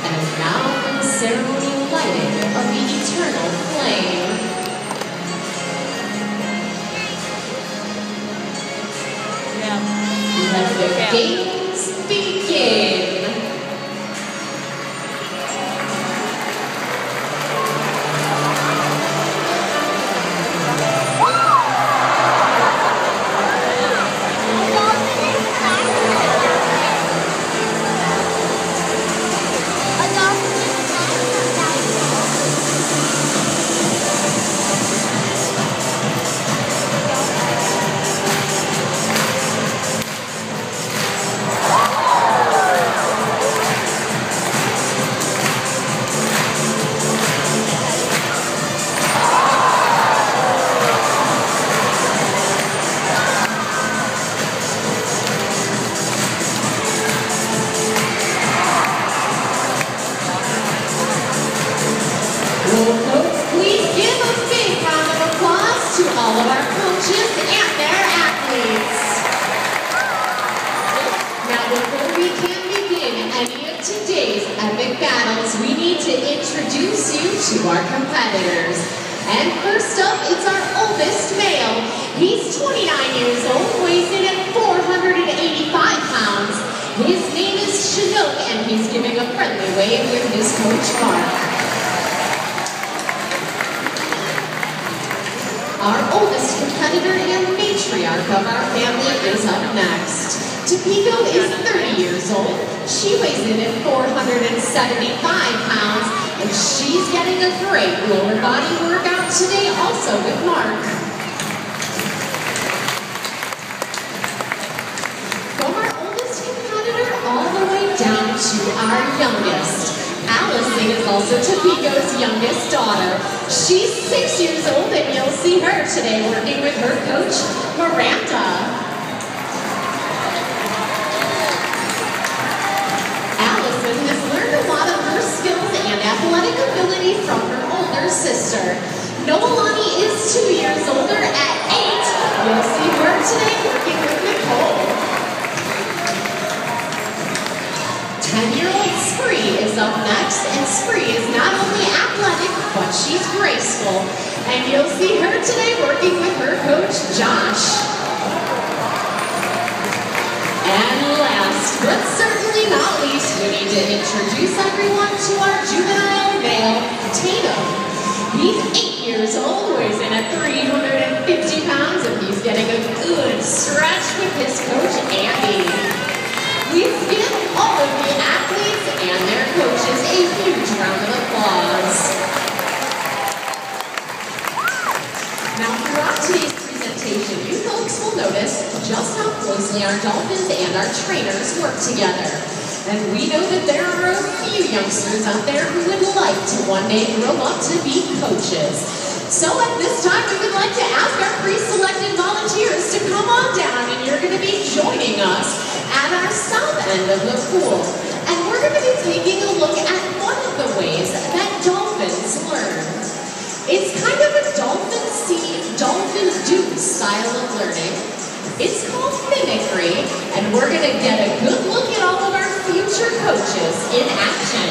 And now for the ceremonial lighting of the eternal flame. Let the games begin. Please give a big round of applause to all of our coaches and their athletes. Now, before we can begin any of today's epic battles, we need to introduce you to our competitors. And first up, it's our oldest male. He's 29 years old, weighs in at 485 pounds. His name is Chinook, and he's giving a friendly wave with his coach, Mark. Our oldest competitor and matriarch of our family is up next. Topeka is 30 years old. She weighs in at 475 pounds, and she's getting a great lower body workout today also with Mark. From our oldest competitor all the way down to our youngest. Allison is also Topeka's youngest daughter. She's 6 years old, and you'll see her today working with her coach, Miranda. Allison has learned a lot of her skills and athletic ability from her older sister. Noelani is 2 years older at 8. You'll see her today working with Nicole. 10-year-old Spree is up next, and Spree is not only athletic, but she's graceful. And you'll see her today working with her coach, Josh. And last, but certainly not least, we need to introduce everyone to our juvenile male, Tatum. He's 8 years old, weighs in at 350 pounds, and he's getting a good stretch with his coach, Andy. Please give all of the athletes and their coaches a huge round of applause. Now, throughout today's presentation, you folks will notice just how closely our dolphins and our trainers work together. And we know that there are a few youngsters out there who would like to one day grow up to be coaches. So at this time, we would like to ask our pre-selected volunteers to come on down, and you're going to be joining us at our south end of the pool. And we're going to be taking a look at one of the ways that dolphins learn. It's kind of a dolphin see, dolphin do style of learning. It's called mimicry, and we're going to get a good look at all of our future coaches in action.